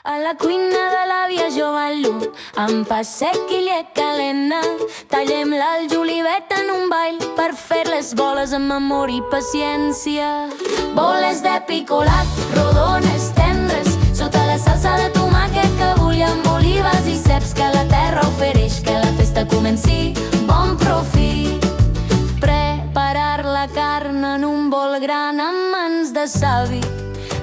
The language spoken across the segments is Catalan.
A la cuina de l'àvia Joan-Lu, amb pa sec i llet calenta, tallem l'all julivert en un ball per fer les boles amb amor i paciència. Boles de picolat, rodones, tendres, sota la salsa de tomàquet que bull amb olives i ceps que la terra ofereix, que la festa comenci. Bon profit! Preparar la carn en un bol gran amb mans de savi.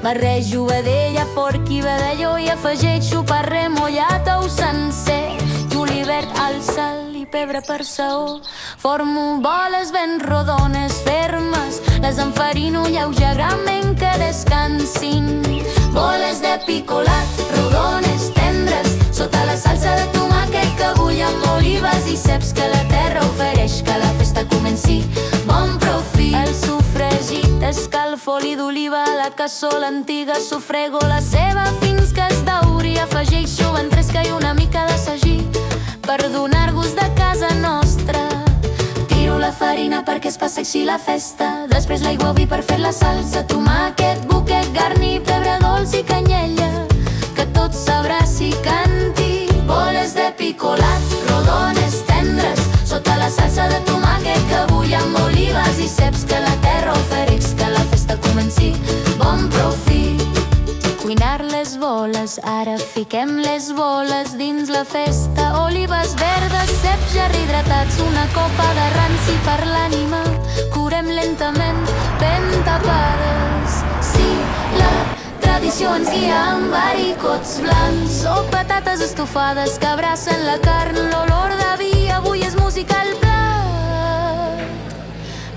Barrejo vedella, porc i vedelló i afegeixo pa remollat ou sencer, julivert, all, sal i pebre per saó. Formo boles ben rodones, fermes, les enfarino lleugerament que descansin. Boles de picolat, rodones, tendres, sota la salsa de tomàquet que bull amb olives i ceps que la terra ofereix, que la festa comenci. Bon profit! El sofregit escalfo oli d'oliva a la cassola antiga, sofrego la ceba fins que es dauri, afegeixo ventresca i una mica de sagí per donar gust de casa nostra. Tiro la farina perquè es passi la festa, després l'aigua vi per fer la salsa, tomàquet, buquet, garni, pebre dolç i canyella, que tot s'abraci i canti. Boles de picolat, rodones, tendres, sota la salsa de tomàquet que bull amb olives i ceps que la terra ofereix, que la festa comenci. Bon profit! Cuinar les boles, ara fiquem les boles dins la festa. Olives verdes, ceps ja rehidratats, una copa de ranci per l'ànima. Curem lentament, ben tapades. Sí, la tradició ens guia amb vericots blancs o patates estofades que abracen la carn. L'olor de vi avui és música al plat,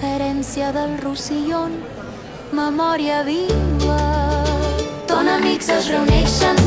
herència del Rossillon, memòria viva. Ton amics es reuneixen